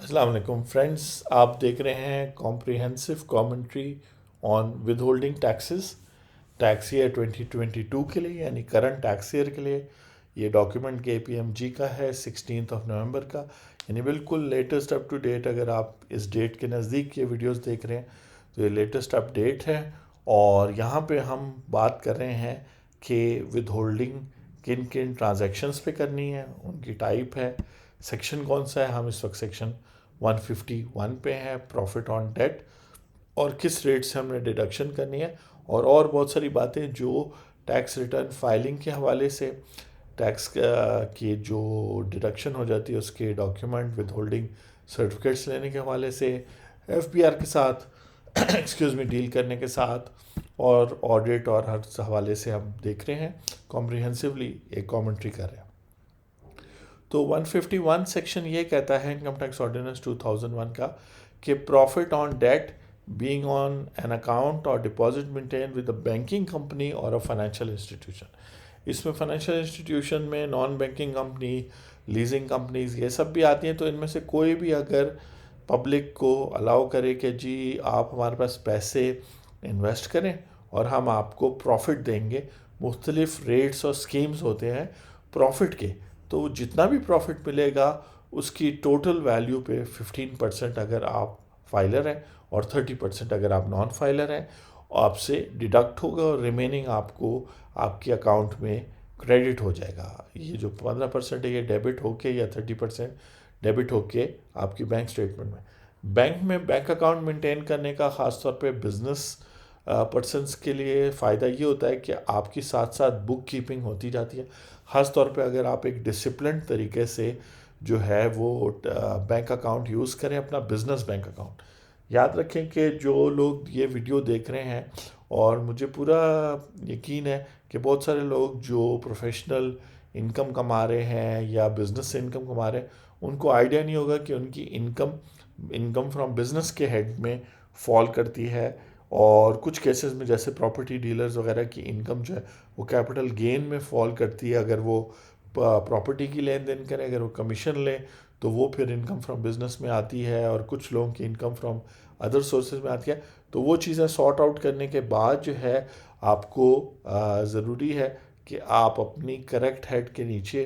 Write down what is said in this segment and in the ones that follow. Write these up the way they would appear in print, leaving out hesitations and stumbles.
अस्सलाम वालेकुम फ्रेंड्स, आप देख रहे हैं comprehensive commentary on withholding taxes tax year 2022 के लिए, यानी करंट टैक्स ईयर के लिए। ये डॉक्यूमेंट KPMG का है 16 नवंबर का, यानी बिल्कुल लेटेस्ट अप टू डेट। अगर आप इस डेट के नज़दीक ये वीडियोस देख रहे हैं तो ये लेटेस्ट अपडेट है। और यहाँ पे हम बात कर रहे हैं कि विदहोल्डिंग किन किन ट्रांजैक्शंस पे करनी है, उनकी टाइप है, सेक्शन कौन सा है। हम इस वक्त सेक्शन 151 पे हैं, प्रॉफिट ऑन डेट, और किस रेट से हमने डिडक्शन करनी है, और बहुत सारी बातें जो टैक्स रिटर्न फाइलिंग के हवाले से, टैक्स की जो डिडक्शन हो जाती है उसके डॉक्यूमेंट विद होल्डिंग सर्टिफिकेट्स लेने के हवाले से, FBR के साथ एक्सक्यूज़ मी डील करने के साथ, और ऑडिट और हर हवाले से हम देख रहे हैं, कॉम्प्रिहेंसिवली एक कॉमेंट्री कर रहे हैं। तो 151 सेक्शन ये कहता है इनकम टैक्स ऑर्डिनेंस 2001 का कि profit on debt being on an account और deposit maintain with a banking company और अ फाइनेंशियल इंस्टीट्यूशन। इसमें फाइनेंशियल इंस्टीट्यूशन में non banking company, leasing companies, ये सब भी आती हैं। तो इनमें से कोई भी अगर पब्लिक को अलाउ करे कि जी आप हमारे पास पैसे इन्वेस्ट करें और हम आपको प्रॉफिट देंगे, मुख्तलिफ रेट्स और स्कीम्स होते हैं प्रॉफिट के, तो जितना भी प्रॉफिट मिलेगा उसकी टोटल वैल्यू पे 15% अगर आप फाइलर हैं और 30% अगर आप नॉन फाइलर हैं आपसे डिडक्ट होगा, और रिमेनिंग आपको आपके अकाउंट में क्रेडिट हो जाएगा। ये जो 15% है ये डेबिट होके, या 30% डेबिट होके आपकी बैंक स्टेटमेंट में। बैंक में बैंक अकाउंट मेंटेन करने का ख़ास तौर पे बिजनेस पर्सनस के लिए फ़ायदा ये होता है कि आपकी साथ साथ बुक कीपिंग होती जाती है। ख़ास तौर पे अगर आप एक डिसिप्लिन तरीके से जो है वो बैंक अकाउंट यूज़ करें, अपना बिजनेस बैंक अकाउंट। याद रखें कि जो लोग ये वीडियो देख रहे हैं, और मुझे पूरा यकीन है कि बहुत सारे लोग जो प्रोफेशनल इनकम कमा रहे हैं या बिजनेस से इनकम कमा रहे हैं, उनको आइडिया नहीं होगा कि उनकी इनकम इनकम फ्रॉम बिजनेस के हेड में फॉल करती है। और कुछ केसेस में जैसे प्रॉपर्टी डीलर्स वगैरह की इनकम जो है वो कैपिटल गेन में फॉल करती है। अगर वो प्रॉपर्टी की लेन देन करें, अगर वो कमीशन लें, तो वो फिर इनकम फ्रॉम बिजनेस में आती है, और कुछ लोगों की इनकम फ्रॉम अदर सोर्सेज में आती है। तो वो चीज़ें सॉर्ट आउट करने के बाद जो है आपको ज़रूरी है कि आप अपनी करेक्ट हेड के नीचे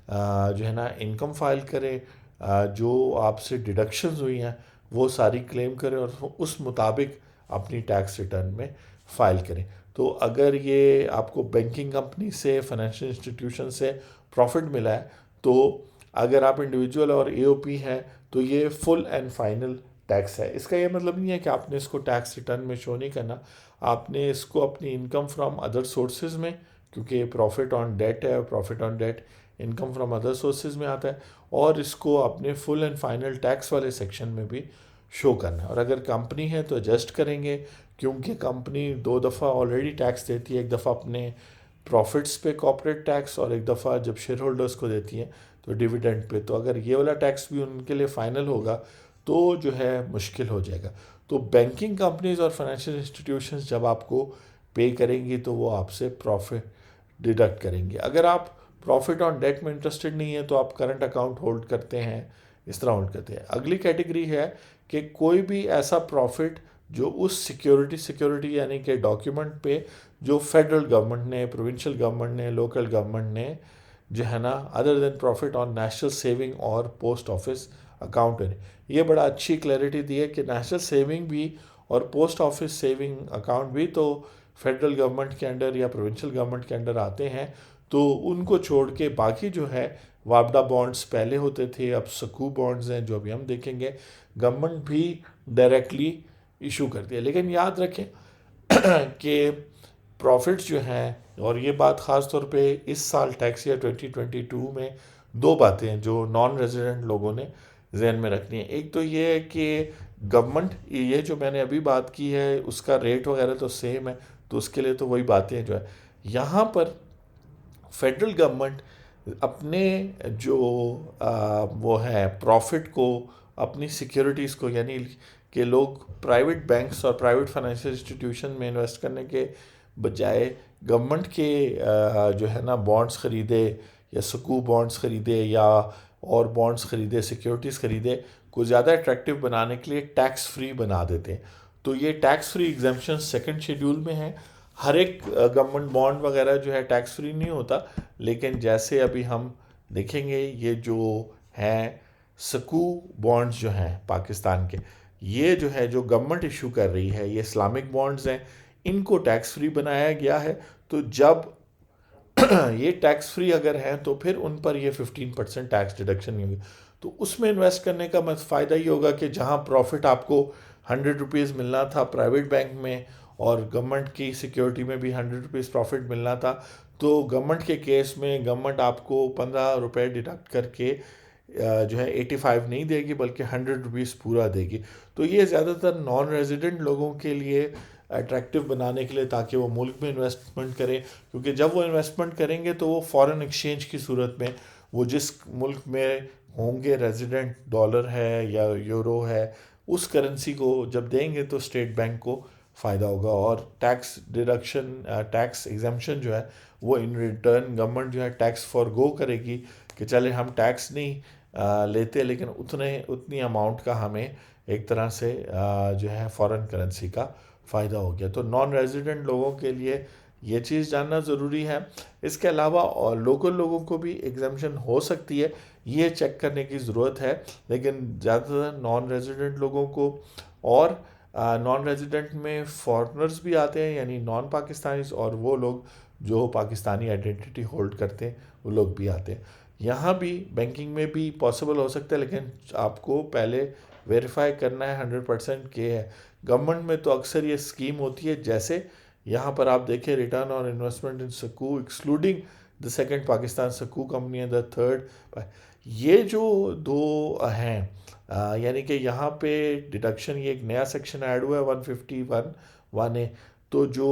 जो है ना इनकम फाइल करें, जो आपसे डिडक्शंस हुई हैं वो सारी क्लेम करें, और उस मुताबिक अपनी टैक्स रिटर्न में फाइल करें। तो अगर ये आपको बैंकिंग कंपनी से, फाइनेंशियल इंस्टीट्यूशन से प्रॉफिट मिला है, तो अगर आप इंडिविजुअल और AOP हैं तो ये फुल एंड फाइनल टैक्स है। इसका ये मतलब नहीं है कि आपने इसको टैक्स रिटर्न में शो नहीं करना, आपने इसको अपनी इनकम फ्रॉम अदर सोर्सेज में, क्योंकि प्रॉफिट ऑन डेट है, profit on debt income from other sources में आता है, और इसको अपने फुल एंड फाइनल टैक्स वाले सेक्शन में भी शो करना है। और अगर कंपनी है तो एडजस्ट करेंगे, क्योंकि कंपनी दो दफ़ा ऑलरेडी टैक्स देती है, एक दफ़ा अपने प्रॉफिट्स पे कॉर्पोरेट टैक्स, और एक दफ़ा जब शेयर होल्डर्स को देती हैं तो डिविडेंड पे। तो अगर ये वाला टैक्स भी उनके लिए फ़ाइनल होगा तो जो है मुश्किल हो जाएगा। तो बैंकिंग कंपनीज और फाइनेंशियल इंस्टीट्यूशंस जब आपको पे करेंगी तो वो आपसे प्रॉफिट डिडक्ट करेंगे। अगर आप प्रॉफिट ऑन डेट में इंटरेस्टेड नहीं है तो आप करंट अकाउंट होल्ड करते हैं, इस तरह होल्ड करते हैं। अगली कैटेगरी है कि कोई भी ऐसा प्रॉफिट जो उस सिक्योरिटी यानी कि डॉक्यूमेंट पे जो फेडरल गवर्नमेंट ने, प्रोविंशियल गवर्नमेंट ने, लोकल गवर्नमेंट ने जो है ना, other than profit on national saving और पोस्ट ऑफिस अकाउंट है। ये बड़ा अच्छी क्लैरिटी दी है कि नेशनल सेविंग भी और पोस्ट ऑफिस सेविंग अकाउंट भी तो फेडरल गवर्नमेंट के अंडर या प्रोविंशियल गवर्नमेंट के अंडर आते हैं। तो उनको छोड़ के बाकी जो है, वापडा बॉन्ड्स पहले होते थे, अब सकू बॉन्ड्स हैं जो अभी हम देखेंगे, गवर्नमेंट भी डायरेक्टली इशू करती है। लेकिन याद रखें कि प्रॉफिट्स जो हैं, और ये बात ख़ास तौर पे इस साल टैक्स ईयर 2022 में दो बातें हैं जो नॉन रेजिडेंट लोगों ने जहन में रखनी है। एक तो ये है कि गवर्नमेंट, ये जो मैंने अभी बात की है उसका रेट वगैरह तो सेम है, तो उसके लिए तो वही बातें जो है। यहाँ पर फेडरल गवर्नमेंट अपने जो वो है प्रॉफिट को, अपनी सिक्योरिटीज़ को, यानी कि लोग प्राइवेट बैंक्स और प्राइवेट फाइनेंशियल इंस्टीट्यूशन में इन्वेस्ट करने के बजाय गवर्नमेंट के जो है ना बॉन्ड्स ख़रीदे, या सकू बॉन्ड्स ख़रीदे, या और बॉन्ड्स खरीदे, सिक्योरिटीज़ खरीदे, को ज़्यादा अट्रैक्टिव बनाने के लिए टैक्स फ्री बना देते हैं। तो ये tax free exemption second schedule में है। हर एक गवर्नमेंट बॉन्ड वगैरह जो है टैक्स फ्री नहीं होता, लेकिन जैसे अभी हम देखेंगे ये जो हैं सकू बॉन्ड्स जो हैं पाकिस्तान के, ये जो है जो गवर्नमेंट इशू कर रही है, ये इस्लामिक बॉन्ड्स हैं, इनको टैक्स फ्री बनाया गया है। तो जब ये टैक्स फ्री अगर हैं तो फिर उन पर ये 15% टैक्स डिडक्शन नहीं होगी। तो उसमें इन्वेस्ट करने का फ़ायदा ये होगा कि जहाँ प्रॉफिट आपको 100 रुपीज़ मिलना था प्राइवेट बैंक में, और गवर्नमेंट की सिक्योरिटी में भी 100 रुपीज़ प्रॉफिट मिलना था, तो गवर्नमेंट के केस में गवर्नमेंट आपको 15 रुपये डिडक्ट करके जो है 85 नहीं देगी, बल्कि 100 रुपीज़ पूरा देगी। तो ये ज़्यादातर नॉन रेजिडेंट लोगों के लिए अट्रैक्टिव बनाने के लिए, ताकि वो मुल्क में इन्वेस्टमेंट करें, क्योंकि जब वो इन्वेस्टमेंट करेंगे तो वो फॉरेन एक्सचेंज की सूरत में वो जिस मुल्क में होंगे रेजिडेंट, डॉलर है या यूरो है, उस करेंसी को जब देंगे तो स्टेट बैंक को फ़ायदा होगा। और टैक्स डिडक्शन, टैक्स एग्जाम्पशन जो है वो इन रिटर्न गवर्नमेंट जो है टैक्स फॉर गो करेगी कि चले हम टैक्स नहीं लेते, लेकिन उतनी अमाउंट का हमें एक तरह से जो है फॉरेन करेंसी का फ़ायदा हो गया। तो नॉन रेजिडेंट लोगों के लिए ये चीज़ जानना ज़रूरी है। इसके अलावा और लोकल लोगों को भी एग्जाम्पशन हो सकती है, ये चेक करने की ज़रूरत है, लेकिन ज़्यादातर नॉन रेजिडेंट लोगों को, और नॉन रेजिडेंट में फॉरेनर्स भी आते हैं, यानी नॉन पाकिस्तानीज, और वो लोग जो पाकिस्तानी आइडेंटिटी होल्ड करते हैं वो लोग भी आते हैं। यहाँ भी बैंकिंग में भी पॉसिबल हो सकता है, लेकिन आपको पहले वेरीफाई करना है 100% के है। गवर्नमेंट में तो अक्सर ये स्कीम होती है, जैसे यहाँ पर आप देखें रिटर्न ऑन इन्वेस्टमेंट इन सकू एक्सक्लूडिंग द सेकंड पाकिस्तान सकू कंपनी एंड द थर्ड, ये जो दो हैं, यानी कि यहाँ पे डिडक्शन, ये एक नया सेक्शन ऐड हुआ है 151(1)(a). तो जो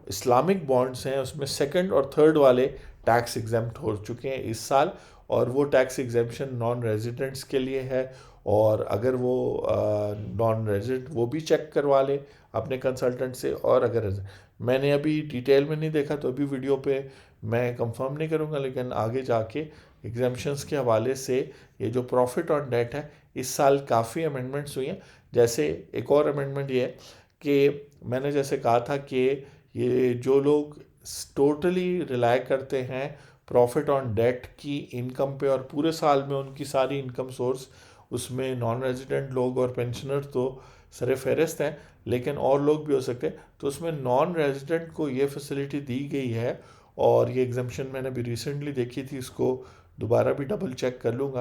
इस्लामिक बॉन्ड्स हैं उसमें सेकंड और थर्ड वाले टैक्स एग्जेम्प्ट हो चुके हैं इस साल, और वो टैक्स एग्जेम्पशन नॉन रेजिडेंट्स के लिए है। और अगर वो नॉन रेजिडेंट, वो भी चेक करवा ले अपने कंसल्टेंट से। और अगर मैंने अभी डिटेल में नहीं देखा तो अभी वीडियो पे मैं कंफर्म नहीं करूँगा, लेकिन आगे जाके एग्जाम्पशंस के हवाले से ये जो प्रॉफिट ऑन डेट है, इस साल काफ़ी अमेंडमेंट्स हुई हैं। जैसे एक और अमेंडमेंट ये है कि मैंने जैसे कहा था कि ये जो लोग टोटली रिलाय करते हैं प्रॉफिट ऑन डेट की इनकम पे, और पूरे साल में उनकी सारी इनकम सोर्स, उसमें नॉन रेजिडेंट लोग और पेंशनर तो सर फहरिस्त हैं, लेकिन और लोग भी हो सकते हैं। तो उसमें नॉन रेजिडेंट को ये फैसिलिटी दी गई है, और ये एग्जाम्पशन मैंने भी रिसेंटली देखी थी, इसको दोबारा भी डबल चेक कर लूँगा,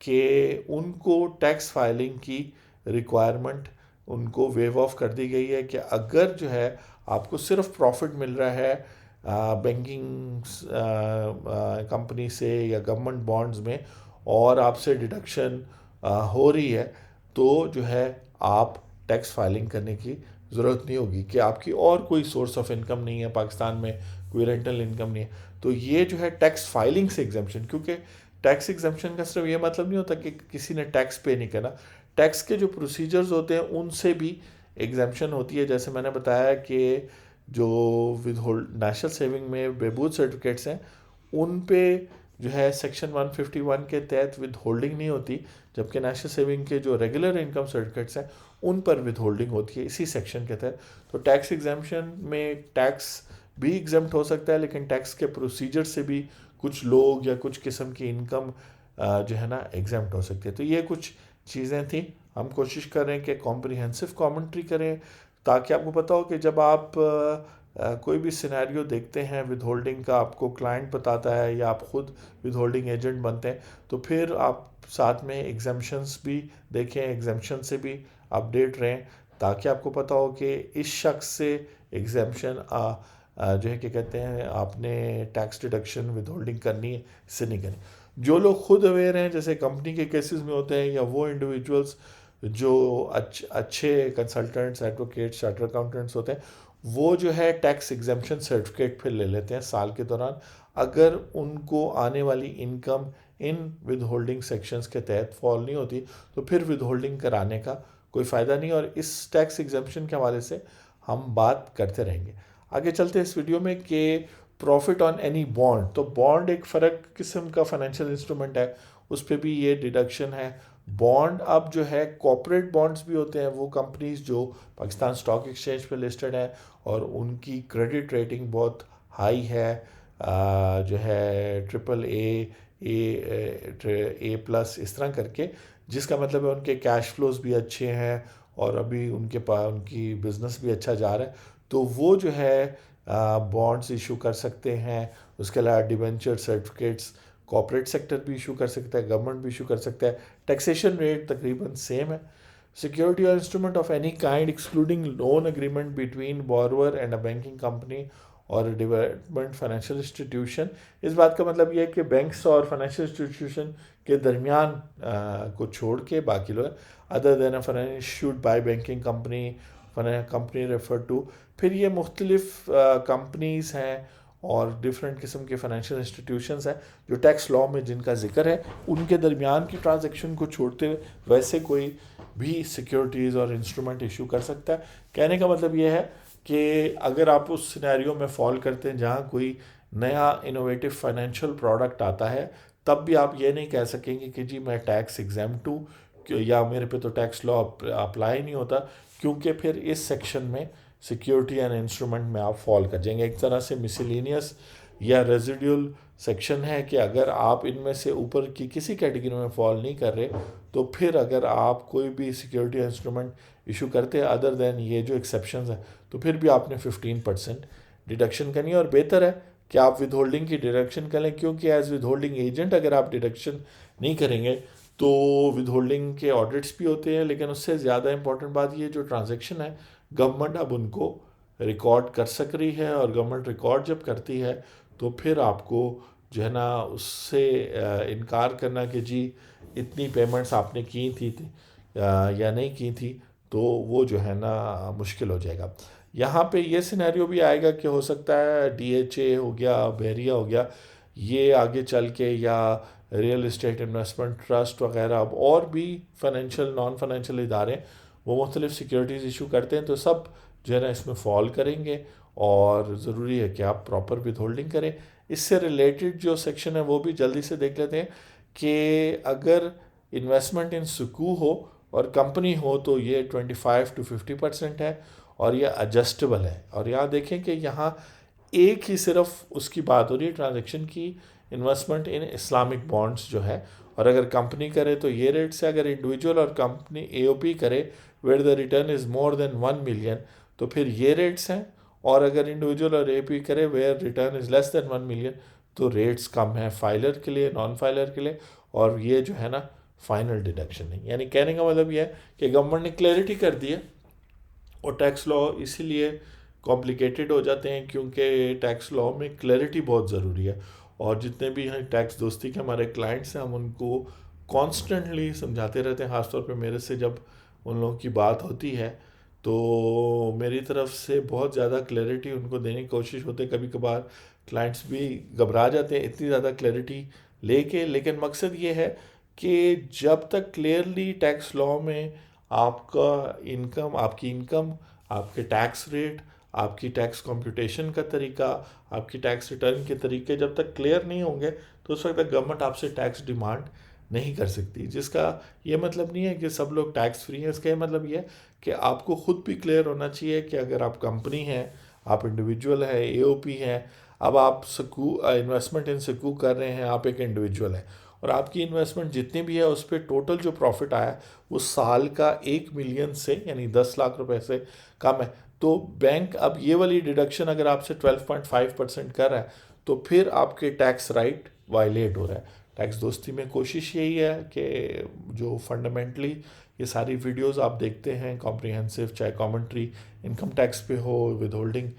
कि उनको टैक्स फाइलिंग की रिक्वायरमेंट उनको वेव ऑफ कर दी गई है, कि अगर जो है आपको सिर्फ प्रॉफिट मिल रहा है बैंकिंग कंपनी से या गवर्नमेंट बॉन्ड्स में, और आपसे डिडक्शन हो रही है, तो जो है आप टैक्स फाइलिंग करने की ज़रूरत नहीं होगी, कि आपकी और कोई सोर्स ऑफ इनकम नहीं है पाकिस्तान में, कोई रेंटल इनकम नहीं है। तो ये जो है टैक्स फाइलिंग से एग्जाम्पशन, क्योंकि टैक्स एग्जाम्पशन का सिर्फ ये मतलब नहीं होता कि किसी ने टैक्स पे नहीं करना, टैक्स के जो प्रोसीजर्स होते हैं उनसे भी एग्जाम्पशन होती है। जैसे मैंने बताया कि जो विद होल्ड नेशनल सेविंग में बेबूद सर्टिफिकेट्स हैं, उन पे जो है सेक्शन 151 के तहत विद होल्डिंग नहीं होती, जबकि नेशनल सेविंग के जो रेगुलर इनकम सर्टिफिकेट्स हैं उन पर विद होल्डिंग होती है इसी सेक्शन के तहत। तो टैक्स एग्जाम्पशन में टैक्स भी एग्जाम्प्ट हो सकता है, लेकिन टैक्स के प्रोसीजर से भी कुछ लोग या कुछ किस्म की इनकम जो है ना एग्जाम्प्ट हो सकती है। तो ये कुछ चीज़ें थी। हम कोशिश कर रहे हैं कि कॉम्प्रिहेंसिव कमेंट्री करें, ताकि आपको पता हो कि जब आप कोई भी सिनेरियो देखते हैं विद होल्डिंग का, आपको क्लाइंट बताता है या आप ख़ुद विद होल्डिंग एजेंट बनते हैं, तो फिर आप साथ में एग्जाम्पशंस भी देखें, एग्जाम्पशन से भी अपडेट रहें, ताकि आपको पता हो कि इस शख्स से एग्जाम्पशन जो है क्या कहते हैं, आपने टैक्स डिडक्शन विद होल्डिंग करनी है, इससे नहीं करनी। जो लोग खुद अवेयर हैं, जैसे कंपनी के केसेस में होते हैं, या वो इंडिविजुअल्स जो अच्छे कंसल्टेंट्स, एडवोकेट्स, चार्टर अकाउंटेंट्स होते हैं, वो जो है टैक्स एग्जाम्पशन सर्टिफिकेट फिर ले लेते हैं साल के दौरान, अगर उनको आने वाली income in with holding sections के तहत फॉल नहीं होती, तो फिर विद होल्डिंग कराने का कोई फ़ायदा नहीं। और इस टैक्स एग्जाम्पशन के हवाले से हम बात करते रहेंगे। आगे चलते हैं इस वीडियो में कि प्रॉफिट ऑन एनी बॉन्ड। तो बॉन्ड एक फ़र्क किस्म का फाइनेंशियल इंस्ट्रूमेंट है, उस पर भी ये डिडक्शन है। बॉन्ड अब जो है कॉर्पोरेट बॉन्ड्स भी होते हैं, वो कंपनीज जो पाकिस्तान स्टॉक एक्सचेंज पे लिस्टेड है और उनकी क्रेडिट रेटिंग बहुत हाई है, जो है AAA+, इस तरह करके, जिसका मतलब है उनके कैश फ्लोज भी अच्छे हैं और अभी उनके पास उनकी बिजनेस भी अच्छा जा रहा है, तो वो जो है बॉन्ड्स इशू कर सकते हैं। उसके अलावा डिबेंचर सर्टिफिकेट्स कॉर्पोरेट सेक्टर भी इशू कर सकता है, गवर्नमेंट भी इशू कर सकता है। टैक्सेशन रेट तकरीबन सेम है। सिक्योरिटी और instrument of any kind excluding loan agreement between borrower and a banking company और डेवलपमेंट फाइनेंशियल इंस्टीट्यूशन, इस बात का मतलब यह है कि बैंक्स और फाइनेंशियल इंस्टीट्यूशन के दरमियान को छोड़ के बाकी लोग other than finance issued by banking company refer to. फिर ये मुख्तलिफ कंपनीज हैं और डिफरेंट किस्म के फाइनेंशियल इंस्टीट्यूशंस हैं जो टैक्स लॉ में जिनका जिक्र है, उनके दरमियान की ट्रांजैक्शन को छोड़ते हुए वैसे कोई भी सिक्योरिटीज़ और इंस्ट्रूमेंट इशू कर सकता है। कहने का मतलब ये है कि अगर आप उस सिनेरियो में फॉल करते हैं जहाँ कोई नया इनोवेटिव फाइनेंशियल प्रोडक्ट आता है, तब भी आप ये नहीं कह सकेंगे कि जी मैं टैक्स एग्जेम्प्ट हूँ या मेरे पे तो टैक्स लॉ अप्लाई नहीं होता, क्योंकि फिर इस सेक्शन में सिक्योरिटी एंड इंस्ट्रूमेंट में आप फॉल कर जाएंगे। एक तरह से मिसलेनियस या रेजिडुअल सेक्शन है कि अगर आप इनमें से ऊपर की किसी कैटेगरी में फॉल नहीं कर रहे, तो फिर अगर आप कोई भी सिक्योरिटी इंस्ट्रूमेंट इशू करते हैं अदर देन ये जो एक्सेप्शंस हैं, तो फिर भी आपने 15% डिडक्शन करनी है। और बेहतर है कि आप विद होल्डिंग की डिडक्शन करें, क्योंकि एज विद होल्डिंग एजेंट अगर आप डिडक्शन नहीं करेंगे तो विद होल्डिंग के ऑडिट्स भी होते हैं, लेकिन उससे ज़्यादा इंपॉर्टेंट बात ये जो ट्रांजैक्शन है गवर्नमेंट अब उनको रिकॉर्ड कर सक रही है, और गवर्नमेंट रिकॉर्ड जब करती है तो फिर आपको जो है ना उससे इनकार करना कि जी इतनी पेमेंट्स आपने की थी या नहीं की थी, तो वो जो है ना मुश्किल हो जाएगा। यहाँ पे ये सिनेरियो भी आएगा कि हो सकता है DHA हो गया, बहरिया हो गया, ये आगे चल के या रियल इस्टेट इन्वेस्टमेंट ट्रस्ट वगैरह अब और भी फाइनेंशियल नॉन फाइनेंशियल इदारे वो मुख्तलिफ सिक्योरिटीज़ इशू करते हैं, तो सब जो है ना इसमें फॉल करेंगे और ज़रूरी है कि आप प्रॉपर विद होल्डिंग करें। इससे रिलेटेड जो सेक्शन है वो भी जल्दी से देख लेते हैं कि अगर इन्वेस्टमेंट इन सुकू हो और कंपनी हो तो ये 25 to 50% है और ये एडजस्टेबल है। और यहाँ देखें कि यहाँ एक ही सिर्फ उसकी बात हो रही है ट्रांजैक्शन की, इन्वेस्टमेंट इन इस्लामिक बॉन्ड्स जो है, और अगर कंपनी करे तो ये रेट से, अगर इंडिविजुअल और कंपनी AOP करे where the return is more than 1 million तो फिर ये रेट्स हैं, और अगर इंडिविजुअल और AOP करे where return is less than 1 million तो रेट्स कम है फाइलर के लिए, नॉन फाइलर के लिए, और ये जो है ना फाइनल डिडक्शन नहीं। यानी कहने का मतलब ये है कि गवर्नमेंट ने क्लैरिटी कर दी है, और टैक्स लॉ इसीलिए कॉम्प्लिकेटेड हो जाते हैं क्योंकि टैक्स लॉ में क्लैरिटी बहुत ज़रूरी है। और जितने भी हैं टैक्स दोस्ती के हमारे क्लाइंट्स हैं, हम उनको कॉन्स्टेंटली समझाते रहते हैं, ख़ासतौर पे मेरे से जब उन लोगों की बात होती है तो मेरी तरफ से बहुत ज़्यादा क्लैरिटी उनको देने की कोशिश होती है। कभी कभार क्लाइंट्स भी घबरा जाते हैं इतनी ज़्यादा क्लैरिटी लेके, लेकिन मकसद ये है कि जब तक क्लियरली टैक्स लॉ में आपकी इनकम, आपके टैक्स रेट, आपकी टैक्स कंप्यूटेशन का तरीका, आपकी टैक्स रिटर्न के तरीके जब तक क्लियर नहीं होंगे तो उस वक्त तक गवर्नमेंट आपसे टैक्स डिमांड नहीं कर सकती। जिसका ये मतलब नहीं है कि सब लोग टैक्स फ्री हैं, इसका ये मतलब ये है कि आपको खुद भी क्लियर होना चाहिए कि अगर आप कंपनी हैं, आप इंडिविजुअल है, AOP हैं, अब आप इन्वेस्टमेंट इन सकू कर रहे हैं, आप एक इंडिविजुअल है और आपकी इन्वेस्टमेंट जितनी भी है उस पर टोटल जो प्रॉफिट आया वो साल का 1 मिलियन से यानी 10 लाख रुपए से कम है, तो बैंक अब ये वाली डिडक्शन अगर आपसे 12.5% कर रहा है तो फिर आपके टैक्स राइट वायलेट हो रहा है। टैक्स दोस्ती में कोशिश यही है कि जो फंडामेंटली ये सारी वीडियोस आप देखते हैं कॉम्प्रिहेंसिव, चाहे कमेंट्री इनकम टैक्स पे हो, विद होल्डिंग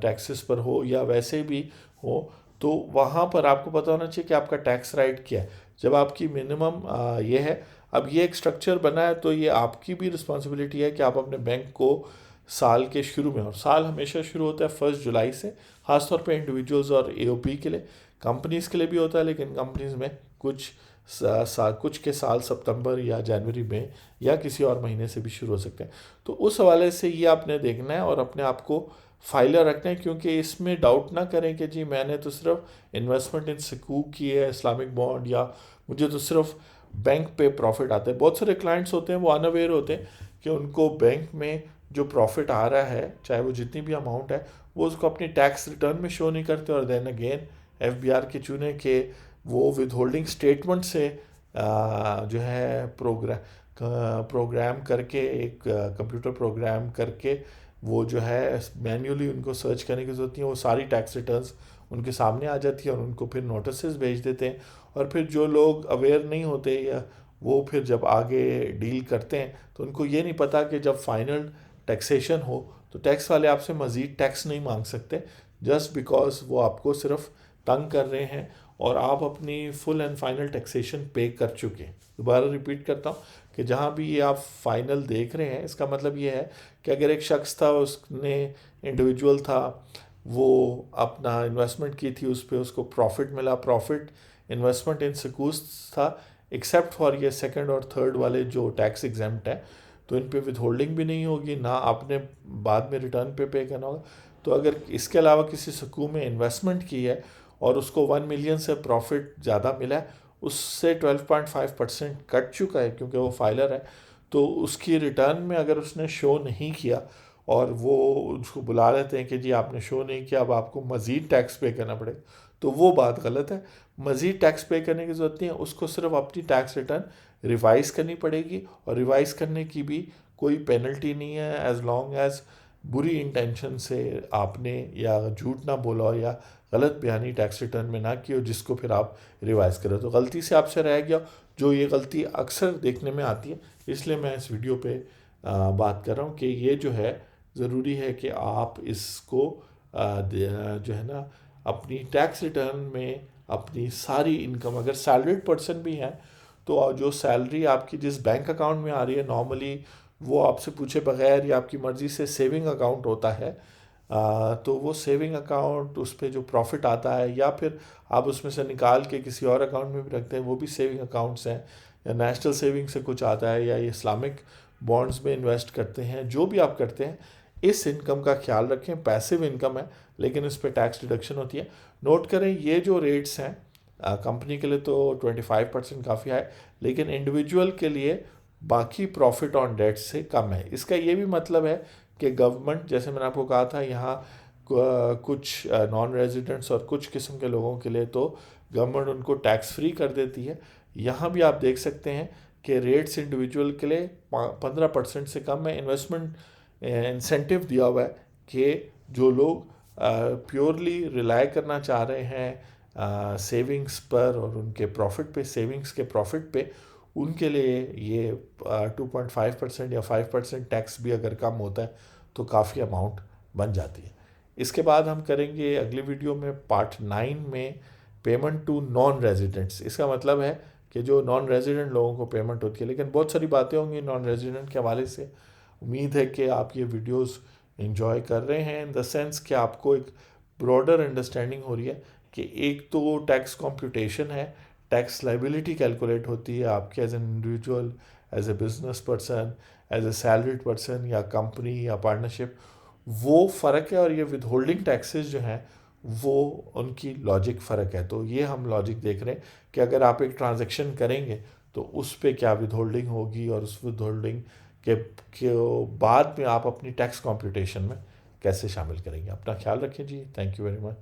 टैक्सेस पर हो या वैसे भी हो, तो वहाँ पर आपको पता होना चाहिए कि आपका टैक्स राइट क्या है। जब आपकी मिनिमम ये है, अब ये एक स्ट्रक्चर बना है तो ये आपकी भी रिस्पॉन्सिबिलिटी है कि आप अपने बैंक को साल के शुरू में, और साल हमेशा शुरू होता है 1 जुलाई से, ख़ासतौर पे इंडिविजुअल्स और AOP के लिए, कंपनीज़ के लिए भी होता है लेकिन कंपनीज़ में कुछ के साल सितंबर या जनवरी में या किसी और महीने से भी शुरू हो सकते हैं। तो उस हवाले से ये आपने देखना है और अपने आप को फाइलर रखना है, क्योंकि इसमें डाउट ना करें कि जी मैंने तो सिर्फ इन्वेस्टमेंट इन सकूक की है, इस्लामिक बॉन्ड, या मुझे तो सिर्फ बैंक पे प्रॉफिट आता है। बहुत सारे क्लाइंट्स होते हैं वो अनअवेयर होते हैं कि उनको बैंक में जो प्रॉफिट आ रहा है, चाहे वो जितनी भी अमाउंट है, वो उसको अपनी टैक्स रिटर्न में शो नहीं करते। और देन अगेन एफबीआर के चुने के वो विद होल्डिंग स्टेटमेंट से जो है प्रोग्राम करके, एक कंप्यूटर प्रोग्राम करके वो जो है मैन्युअली उनको सर्च करने की ज़रूरत नहीं है, वो सारी टैक्स रिटर्न्स उनके सामने आ जाती है और उनको फिर नोटिस भेज देते हैं। और फिर जो लोग अवेयर नहीं होते या वो फिर जब आगे डील करते हैं तो उनको ये नहीं पता कि जब फाइनल टैक्सेशन हो तो टैक्स वाले आपसे मज़ीद टैक्स नहीं मांग सकते, जस्ट बिकॉज वो आपको सिर्फ तंग कर रहे हैं और आप अपनी फुल एंड फाइनल टैक्सेशन पे कर चुके हैं। दोबारा रिपीट करता हूँ कि जहाँ भी ये आप फाइनल देख रहे हैं, इसका मतलब ये है कि अगर एक शख्स था, उसने इंडिविजुअल था, वो अपना इन्वेस्टमेंट की थी, उस पर उसको प्रॉफिट मिला, प्रॉफिट इन्वेस्टमेंट इन सिक्यूर्स था, एक्सेप्ट फॉर ये सेकंड और थर्ड वाले जो टैक्स एग्जेम्प्ट है, तो इन पे विद होल्डिंग भी नहीं होगी, ना आपने बाद में रिटर्न पे करना होगा। तो अगर इसके अलावा किसी सकूँ में इन्वेस्टमेंट की है और उसको 1 मिलियन से प्रॉफिट ज़्यादा मिला है, उससे 12.5% कट चुका है क्योंकि वो फाइलर है, तो उसकी रिटर्न में अगर उसने शो नहीं किया और वो उसको बुला लेते हैं कि जी आपने शो नहीं किया, अब आपको मज़ीद टैक्स पे करना पड़ेगा, तो वो बात गलत है। मज़ीद टैक्स पे करने की ज़रूरत नहीं है, उसको सिर्फ अपनी टैक्स रिटर्न रिवाइज करनी पड़ेगी, और रिवाइज करने की भी कोई पेनल्टी नहीं है एज लॉन्ग एज बुरी इंटेंशन से आपने या झूठ ना बोला हो या गलत बयानी टैक्स रिटर्न में ना की हो जिसको फिर आप रिवाइज करें। तो गलती से आपसे रह गया, जो ये गलती अक्सर देखने में आती है, इसलिए मैं इस वीडियो पे बात कर रहा हूँ कि ये जो है ज़रूरी है कि आप इसको जो है ना अपनी टैक्स रिटर्न में अपनी सारी इनकम, अगर सैलरीड पर्सन भी हैं तो जो सैलरी आपकी जिस बैंक अकाउंट में आ रही है, नॉर्मली वो आपसे पूछे बगैर या आपकी मर्ज़ी से सेविंग अकाउंट होता है, तो वो सेविंग अकाउंट उस पर जो प्रॉफिट आता है या फिर आप उसमें से निकाल के किसी और अकाउंट में भी रखते हैं, वो भी सेविंग अकाउंट्स हैं, या नेशनल सेविंग से कुछ आता है, या इस्लामिक बॉन्ड्स में इन्वेस्ट करते हैं, जो भी आप करते हैं, इस इनकम का ख्याल रखें। पैसिव इनकम है लेकिन इस पर टैक्स डिडक्शन होती है। नोट करें ये जो रेट्स हैं, कंपनी के लिए तो 25% काफ़ी है, लेकिन इंडिविजुअल के लिए बाकी प्रॉफिट ऑन डेट से कम है। इसका ये भी मतलब है कि गवर्नमेंट, जैसे मैंने आपको कहा था, यहाँ कुछ नॉन रेजिडेंट्स और कुछ किस्म के लोगों के लिए तो गवर्नमेंट उनको टैक्स फ्री कर देती है। यहाँ भी आप देख सकते हैं कि रेट्स इंडिविजुअल के लिए 15% से कम है। इन्वेस्टमेंट इंसेंटिव दिया हुआ है कि जो लोग प्योरली रिलाई करना चाह रहे हैं सेविंग्स पर और उनके प्रॉफिट पे, सेविंग्स के प्रॉफिट पे, उनके लिए ये 2.5% या 5% टैक्स भी अगर कम होता है तो काफ़ी अमाउंट बन जाती है। इसके बाद हम करेंगे अगली वीडियो में पार्ट 9 में पेमेंट टू नॉन रेजिडेंट्स। इसका मतलब है कि जो नॉन रेजिडेंट लोगों को पेमेंट होती है, लेकिन बहुत सारी बातें होंगी नॉन रेजिडेंट के हवाले से। उम्मीद है कि आप ये वीडियोस एंजॉय कर रहे हैं इन द सेंस कि आपको एक ब्रॉडर अंडरस्टैंडिंग हो रही है कि एक तो टैक्स कंप्यूटेशन है, टैक्स लाइबिलिटी कैलकुलेट होती है आपके as an individual, as a business person, as a salaried person या कंपनी या पार्टनरशिप, वो फ़र्क है। और ये विद होल्डिंग टैक्सेस जो हैं वो उनकी लॉजिक फ़र्क है। तो ये हम लॉजिक देख रहे हैं कि अगर आप एक ट्रांजैक्शन करेंगे तो उस पर क्या विद होल्डिंग होगी, और उस विद होल्डिंग के बाद में आप अपनी टैक्स कंप्यूटेशन में कैसे शामिल करेंगे। अपना ख्याल रखें जी। Thank you very much.